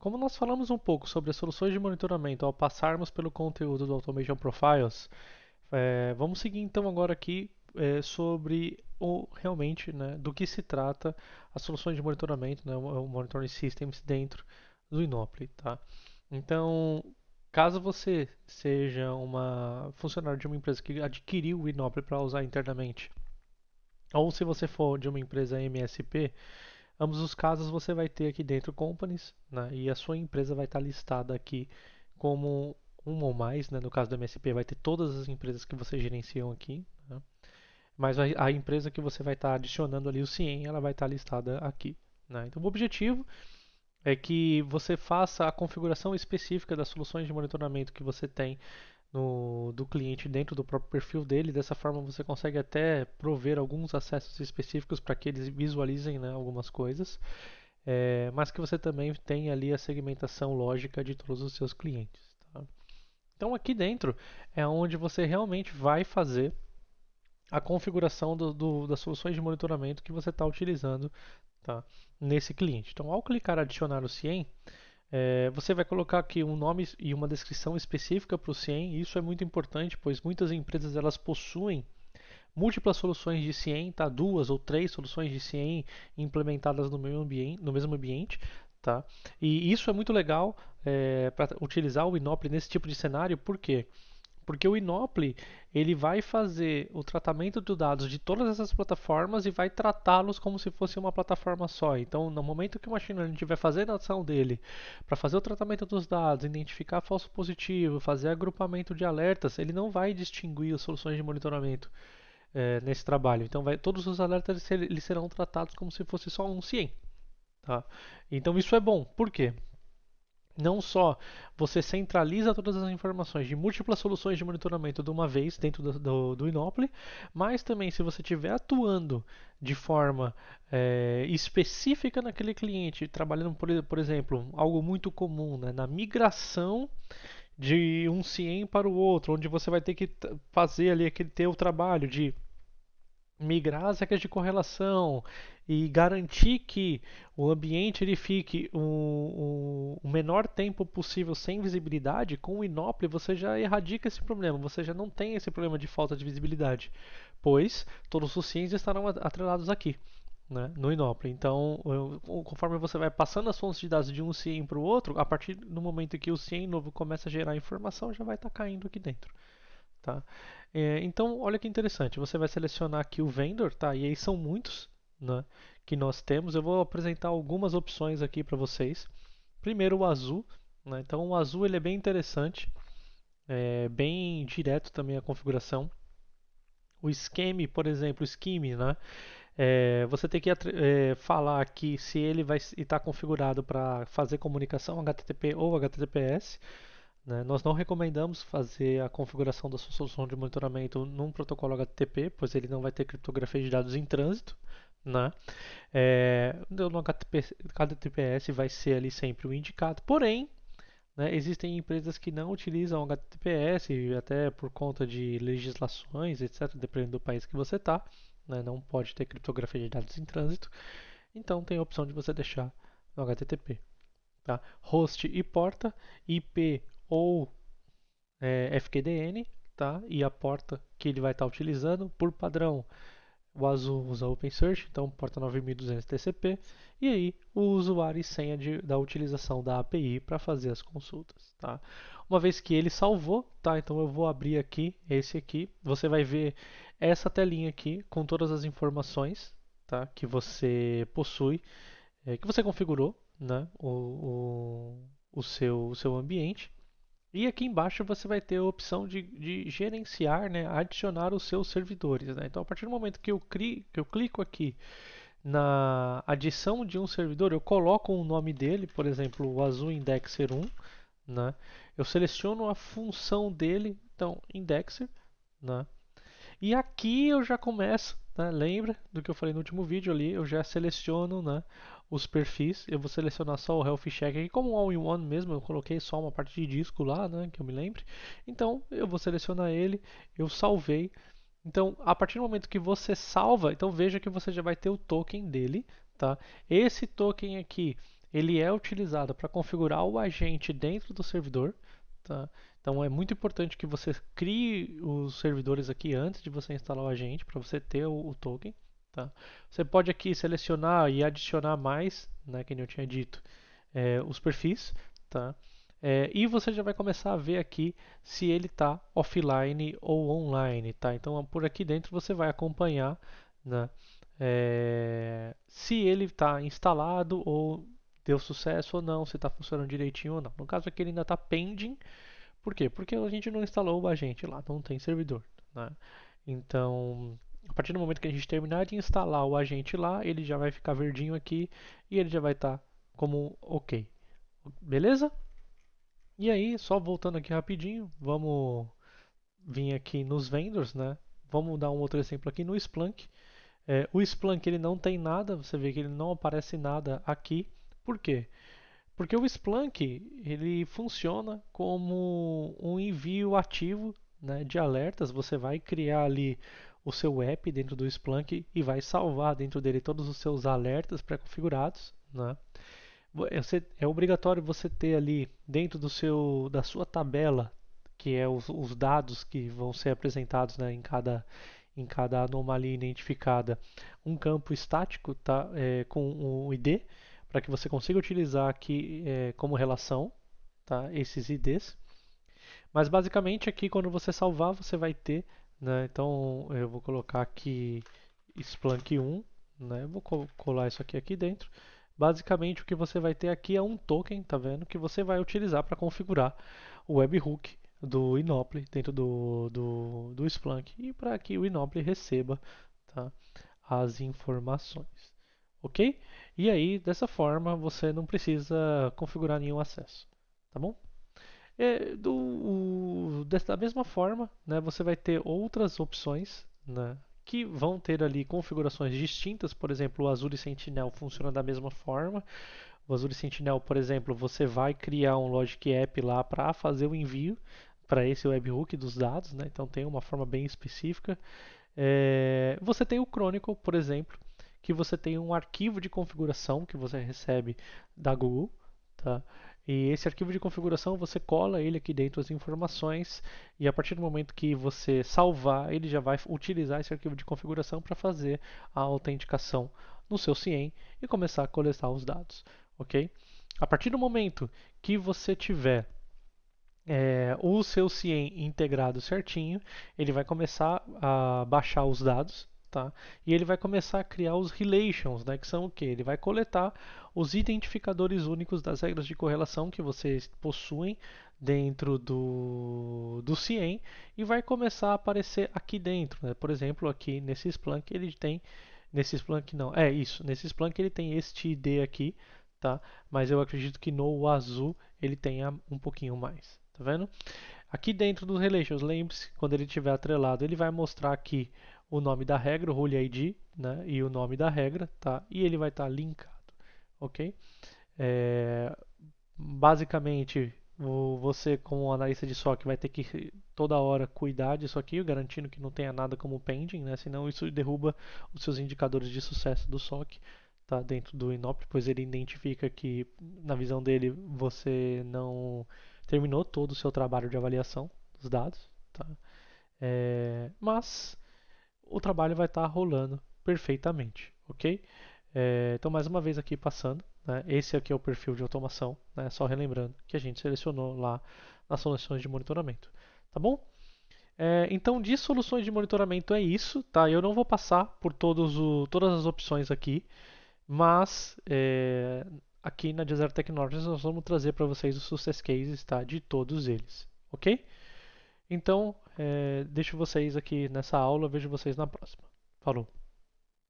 Como nós falamos um pouco sobre as soluções de monitoramento ao passarmos pelo conteúdo do Automation Profiles, vamos seguir então agora aqui sobre realmente, né, do que se trata as soluções de monitoramento, né, o Monitoring Systems dentro do Inopli, tá? Então, caso você seja uma funcionário de uma empresa que adquiriu o Inopli para usar internamente, ou se você for de uma empresa MSP, ambos os casos você vai ter aqui dentro companies, né, e a sua empresa vai estar listada aqui como uma ou mais, né, no caso do MSP vai ter todas as empresas que você gerenciam aqui, né, mas a empresa que você vai estar adicionando ali o CIEM, ela vai estar listada aqui, né. Então o objetivo é que você faça a configuração específica das soluções de monitoramento que você tem do cliente dentro do próprio perfil dele. Dessa forma você consegue até prover alguns acessos específicos para que eles visualizem, né, algumas coisas, mas que você também tem ali a segmentação lógica de todos os seus clientes. Tá? Então aqui dentro é onde você realmente vai fazer a configuração das soluções de monitoramento que você está utilizando, tá, nesse cliente. Então ao clicar adicionar o CIEM, você vai colocar aqui um nome e uma descrição específica para o CIEM. Isso é muito importante, pois muitas empresas elas possuem múltiplas soluções de CIEM, tá? Duas ou três soluções de CIEM implementadas no mesmo ambiente, tá? E isso é muito legal para utilizar o Inopli nesse tipo de cenário, por quê? Porque o Inopli ele vai fazer o tratamento de dados de todas essas plataformas e vai tratá-los como se fosse uma plataforma só. Então, no momento que o machine learning estiver fazendo a ação dele para fazer o tratamento dos dados, identificar falso positivo, fazer agrupamento de alertas, ele não vai distinguir as soluções de monitoramento nesse trabalho. Então, todos os alertas eles serão tratados como se fosse só um CIEM. Tá? Então, isso é bom. Por quê? Não só você centraliza todas as informações de múltiplas soluções de monitoramento de uma vez dentro do Inopli, mas também se você estiver atuando de forma específica naquele cliente, trabalhando, por exemplo, algo muito comum, né, na migração de um CIEM para o outro, onde você vai ter que fazer ali aquele teu trabalho de migrar as regras de correlação e garantir que o ambiente ele fique o menor tempo possível sem visibilidade, com o Inopli você já erradica esse problema, você já não tem esse problema de falta de visibilidade, pois todos os SIEMs estarão atrelados aqui, né, no Inopli. Então, conforme você vai passando as fontes de dados de um CIEM para o outro, a partir do momento que o CIEM novo começa a gerar informação, já vai estar caindo aqui dentro. Tá? Então, olha que interessante. Você vai selecionar aqui o vendor, tá? E aí são muitos, né, que nós temos. Eu vou apresentar algumas opções aqui para vocês. Primeiro, o azul. Né? Então, o azul ele é bem interessante, bem direto também a configuração. O Scheme, por exemplo, o Scheme, né? Você tem que falar aqui se ele vai estar configurado para fazer comunicação HTTP ou HTTPS. Né? Nós não recomendamos fazer a configuração da sua solução de monitoramento num protocolo HTTP, pois ele não vai ter criptografia de dados em trânsito. Né? No HTTPS vai ser ali sempre o indicado. Porém, né, existem empresas que não utilizam HTTPS, até por conta de legislações, etc., dependendo do país que você está. Né, não pode ter criptografia de dados em trânsito. Então tem a opção de você deixar no HTTP. Tá? Host e porta, IP ou FQDN, tá? E a porta que ele vai estar utilizando, por padrão, o azul usa OpenSearch, então porta 9200 TCP, e aí o usuário e senha da utilização da API para fazer as consultas, tá? Uma vez que ele salvou, tá? Então eu vou abrir aqui, esse aqui, você vai ver essa telinha aqui com todas as informações, tá? Que você possui, que você configurou, né? O seu ambiente. E aqui embaixo você vai ter a opção de gerenciar, né, adicionar os seus servidores. Né? Então, a partir do momento que eu clico aqui na adição de um servidor, eu coloco o nome dele, por exemplo, o Azul Indexer 1. Né? Eu seleciono a função dele, então, Indexer. Né? E aqui eu já começo, né? Lembra do que eu falei no último vídeo ali? Eu já seleciono, né, os perfis. Eu vou selecionar só o Health Check aqui, como um all-in-one mesmo. Eu coloquei só uma parte de disco lá, né, que eu me lembre. Então eu vou selecionar ele, eu salvei. Então, a partir do momento que você salva, então veja que você já vai ter o token dele, tá? Esse token aqui, ele é utilizado para configurar o agente dentro do servidor, tá? Então é muito importante que você crie os servidores aqui antes de você instalar o agente, para você ter o token. Tá? Você pode aqui selecionar e adicionar mais, né, que eu tinha dito, os perfis. Tá? E você já vai começar a ver aqui se ele está offline ou online. Tá? Então por aqui dentro você vai acompanhar, né, se ele está instalado ou deu sucesso ou não, se está funcionando direitinho ou não. No caso aqui ele ainda está pending. Por quê? Porque a gente não instalou o agente lá, não tem servidor. Né? Então, a partir do momento que a gente terminar de instalar o agente lá, ele já vai ficar verdinho aqui e ele já vai estar como ok. Beleza? E aí, só voltando aqui rapidinho, vamos vir aqui nos vendors, né? Vamos dar um outro exemplo aqui no Splunk. O Splunk ele não tem nada, você vê que ele não aparece nada aqui. Por quê? Porque o Splunk ele funciona como um envio ativo, né, de alertas. Você vai criar ali o seu app dentro do Splunk e vai salvar dentro dele todos os seus alertas pré-configurados. Né? É obrigatório você ter ali dentro da sua tabela, que é os dados que vão ser apresentados, né, em cada anomalia identificada, um campo estático, tá, com o ID, para que você consiga utilizar aqui como relação, tá, esses IDs. Mas basicamente aqui quando você salvar você vai ter, né, então eu vou colocar aqui Splunk 1, né, eu vou colar isso aqui dentro. Basicamente o que você vai ter aqui é um token, tá vendo, que você vai utilizar para configurar o webhook do Inopli dentro do Splunk e para que o Inopli receba, tá, as informações, ok? E aí dessa forma você não precisa configurar nenhum acesso, tá bom? Da mesma forma, né, você vai ter outras opções, né, que vão ter ali configurações distintas. Por exemplo, o Azure Sentinel funciona da mesma forma. O Azure Sentinel, por exemplo, você vai criar um Logic App lá para fazer o envio para esse webhook dos dados, né? Então tem uma forma bem específica. Você tem o Chronicle, por exemplo, que você tem um arquivo de configuração que você recebe da Google, tá? E esse arquivo de configuração você cola ele aqui dentro as informações e a partir do momento que você salvar, ele já vai utilizar esse arquivo de configuração para fazer a autenticação no seu CIEM e começar a coletar os dados, ok? A partir do momento que você tiver o seu CIEM integrado certinho, ele vai começar a baixar os dados, tá? E ele vai começar a criar os relations, né? Que são o quê? Ele vai coletar os identificadores únicos das regras de correlação que vocês possuem dentro do CIEM e vai começar a aparecer aqui dentro, né? Por exemplo, aqui nesse Splunk ele tem, nesse Splunk não, nesse Splunk ele tem este ID aqui, tá? Mas eu acredito que no Azul ele tenha um pouquinho mais. Tá vendo? Aqui dentro dos relations, lembre-se, quando ele estiver atrelado, ele vai mostrar aqui o nome da regra, o role ID, né, e o nome da regra, tá? E ele vai estar linkado, ok? Basicamente, você como analista de SOC vai ter que toda hora cuidar disso aqui, garantindo que não tenha nada como pending, né? Senão isso derruba os seus indicadores de sucesso do SOC, tá? Dentro do Inop, pois ele identifica que, na visão dele, você não terminou todo o seu trabalho de avaliação dos dados, tá? Mas o trabalho vai estar rolando perfeitamente, ok? Então, mais uma vez aqui passando, né, esse aqui é o perfil de automação, né, só relembrando que a gente selecionou lá nas soluções de monitoramento, tá bom? Então, de soluções de monitoramento é isso, tá? Eu não vou passar por todas as opções aqui, mas aqui na Desert Technologies nós vamos trazer para vocês os success cases, tá? De todos eles, ok? Então, deixo vocês aqui nessa aula, vejo vocês na próxima. Falou!